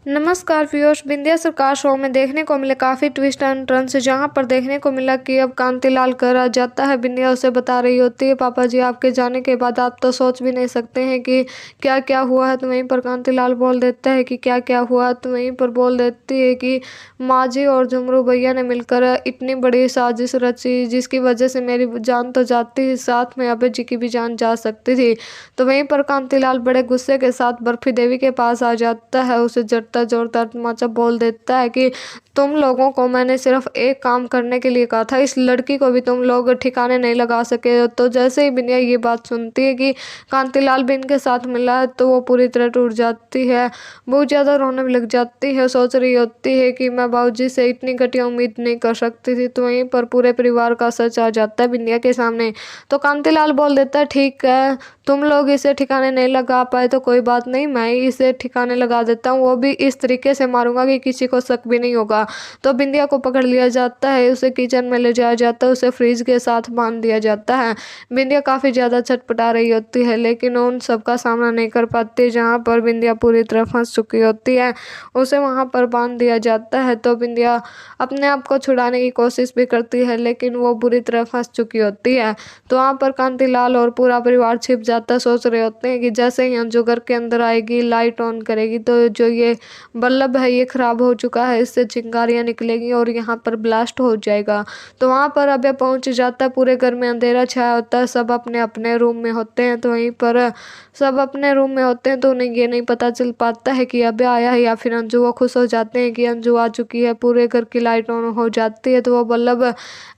नमस्कार व्यूअर्स, बिंदिया सरकार शो में देखने को मिले काफ़ी ट्विस्ट एंड टर्न्स, जहां पर देखने को मिला कि अब कांतिलाल घर आ जाता है। बिंदिया उसे बता रही होती है, पापा जी आपके जाने के बाद आप तो सोच भी नहीं सकते हैं कि क्या क्या हुआ है। तो वहीं पर कांतिलाल बोल देता है कि क्या क्या हुआ। तो वहीं पर बोल देती है कि माँ जी और झुमरू भैया ने मिलकर इतनी बड़ी साजिश रची, जिसकी वजह से मेरी जान तो जाती ही, साथ में अभय जी की भी जान जा सकती थी। तो वहीं पर कांतिलाल बड़े गुस्से के साथ बर्फी देवी के पास आ जाता है, उसे जोरदार तमाचा बोल देता है कि तुम लोगों को मैंने सिर्फ एक काम करने के लिए कहा था, इस लड़की को भी तुम लोग ठिकाने नहीं लगा सके। तो जैसे ही बिंदिया ये बात सुनती है कि कांतिलाल भी इनके साथ मिला है, तो वो पूरी तरह टूट जाती है, बहुत ज़्यादा रोने भी लग जाती है। सोच रही होती है कि मैं बाबूजी से इतनी घटिया उम्मीद नहीं कर सकती थी। तो वहीं पर पूरे परिवार का सच आ जाता है बिंदिया के सामने। तो कांतिलाल बोल देता है, ठीक है तुम लोग इसे ठिकाने नहीं लगा पाए तो कोई बात नहीं, मैं इसे ठिकाने लगा देता हूँ, वो भी इस तरीके से मारूंगा कि किसी को शक भी नहीं होगा। तो बिंदिया को पकड़ लिया जाता है, उसे किचन में ले जाया जाता है, उसे फ्रिज के साथ बांध दिया जाता है। बिंदिया काफ़ी ज़्यादा छटपटा रही होती है, लेकिन उन सबका सामना नहीं कर पाती। जहाँ पर बिंदिया पूरी तरह फंस चुकी होती है, उसे वहाँ पर बांध दिया जाता है। तो बिंदिया अपने आप को छुड़ाने की कोशिश भी करती है, लेकिन वो बुरी तरह फंस चुकी होती है। तो वहाँ पर कांतिलाल और पूरा परिवार छिप जाता है। सोच रहे होते हैं कि जैसे ही अंजू घर के अंदर आएगी, लाइट ऑन करेगी, तो जो ये बल्ब है ये खराब हो चुका है, इससे चिंगारियां निकलेगी और यहाँ पर ब्लास्ट हो जाएगा। तो वहाँ पर अभय पहुँच जाता है, पूरे घर में अंधेरा छाया होता है, सब अपने अपने रूम में होते हैं। तो वहीं पर सब अपने रूम में होते हैं, तो उन्हें ये नहीं पता चल पाता है कि अभय आया है या फिर अंजू। वो खुश हो जाते हैं कि अंजू आ चुकी है, पूरे घर की लाइट ऑन हो जाती है। तो वो बल्ब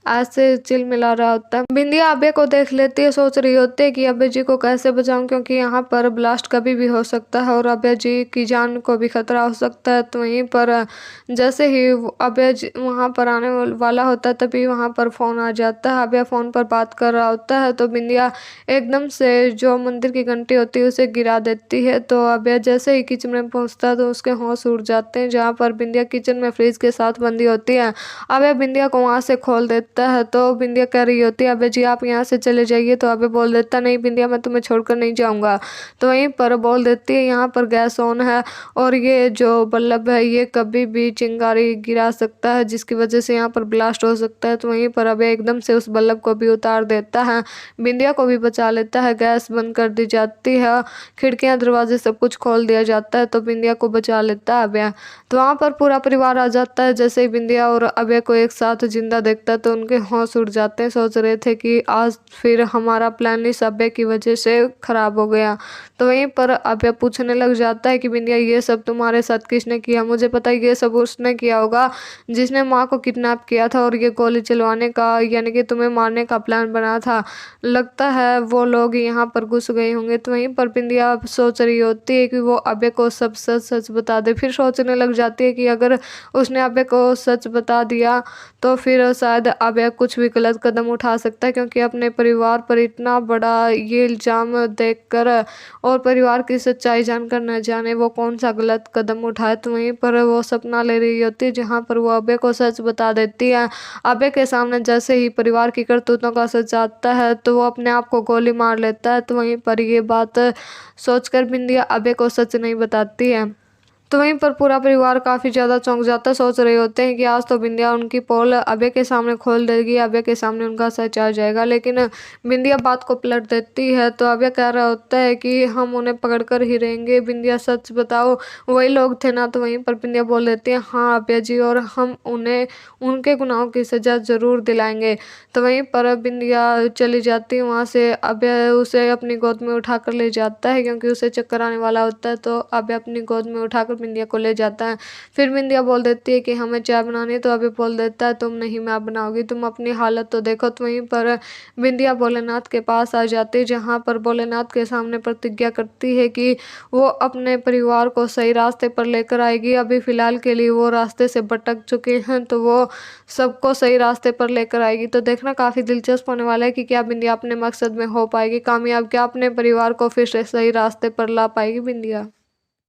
ऐसे चिलमिला रहा होता है। बिंदिया अभय को देख लेती है, सोच रही होती है कि अभय जी को कैसे बचाऊं, क्योंकि यहाँ पर ब्लास्ट कभी भी हो सकता है और अभय जी की जान को भी खतरा हो सकता है। तो वहीं पर जैसे ही अभय वहाँ पर आने वाला होता है, तभी वहाँ पर फ़ोन आ जाता है। अभय फ़ोन पर बात कर रहा होता है, तो बिंदिया एकदम से जो मंदिर की घंटी होती है उसे गिरा देती है। तो अभय जैसे ही किचन में पहुँचता है, तो उसके होश उड़ जाते हैं। जहाँ पर बिंदिया किचन में फ्रिज के साथ बंदी होती है, अभय बिंदिया को वहाँ से खोल देता है। तो बिंदिया कह रही होती है, अभय जी आप यहाँ से चले जाइए। तो अभय बोल देता, नहीं बिंदिया मैं तुम्हें छोड़कर नहीं जाऊँगा। तो वहीं पर बोल देती है, यहाँ पर गैस ऑन है और ये जो बल्ब है ये कभी भी चिंगारी गिरा सकता है, जिसकी वजह से यहाँ पर ब्लास्ट हो सकता है। तो वहीं पर अभय एकदम से उस बल्ब को भी उतार देता है, बिंदिया को भी बचा लेता है। गैस बंद कर दी जाती है, खिड़कियाँ दरवाजे सब कुछ खोल दिया जाता है, तो बिंदिया को बचा लेता है अभय। तो वहाँ पर पूरा परिवार आ जाता है। जैसे ही बिंदिया और अभय को एक साथ जिंदा देखता है, तो उनके होश उड़ जाते हैं। सोच रहे थे कि आज फिर हमारा प्लान इस अभय की वजह से खराब हो गया। तो वहीं पर अभय पूछने लग जाता है कि बिंदिया ये सब तुम्हारे साथ किसने किया? मुझे पता है ये सब उसने किया होगा जिसने माँ को किडनैप किया था और ये गोली चलवाने का यानी कि तुम्हें मारने का प्लान बना था। लगता है वो लोग यहाँ पर घुस गए होंगे। तो वहीं पर बिंदिया सोच रही होती है कि वो अभय को सब सच सच बता दे। फिर सोचने लग जाती है कि अगर उसने अभय को सच बता दिया तो फिर शायद अभय कुछ भी गलत कदम उठा सकता है, क्योंकि अपने परिवार पर इतना बड़ा ये इल्ज़ाम देखकर और परिवार की सच्चाई जानकर न जाने वो कौन सा गलत कदम उठाए। तो वहीं पर वो सपना ले रही होती है, जहाँ पर वो अभय को सच बता देती है। अभय के सामने जैसे ही परिवार की करतूतों का सच आता है, तो वो अपने आप को गोली मार लेता है। तो वहीं पर ये बात सोचकर बिंदिया अभय को सच नहीं बताती है। तो वहीं पर पूरा परिवार काफ़ी ज़्यादा चौंक जाता है। सोच रहे होते हैं कि आज तो बिंदिया उनकी पोल अभय के सामने खोल देगी, अभय के सामने उनका सच आ जाएगा। लेकिन बिंदिया बात को पलट देती है। तो अभय कह रहा होता है कि हम उन्हें पकड़ कर ही रहेंगे, बिंदिया सच बताओ वही लोग थे ना? तो वहीं पर बिंदिया बोल देती है, हाँ अभय जी, और हम उन्हें उनके गुनाहों की सज़ा ज़रूर दिलाएंगे। तो वहीं पर बिंदिया चली जाती है वहाँ से। अभय उसे अपनी गोद में उठा कर ले जाता है, क्योंकि उसे चक्कर आने वाला होता है। तो अभय अपनी गोद में उठाकर बिंदिया को ले जाता है। फिर बिंदिया बोल देती है कि हमें चाय बनानी है। तो अभी बोल देता है, तुम नहीं मैं बनाऊंगी, तुम अपनी हालत तो देखो। तो वहीं पर बिंदिया भोलेनाथ के पास आ जाती है, जहाँ पर भोलेनाथ के सामने प्रतिज्ञा करती है कि वो अपने परिवार को सही रास्ते पर लेकर आएगी। अभी फिलहाल के लिए वो रास्ते से भटक चुके हैं, तो वो सबको सही रास्ते पर लेकर आएगी। तो देखना काफ़ी दिलचस्प होने वाला है कि क्या बिंदिया अपने मकसद में हो पाएगी कामयाब, क्या अपने परिवार को फिर से सही रास्ते पर ला पाएगी बिंदिया।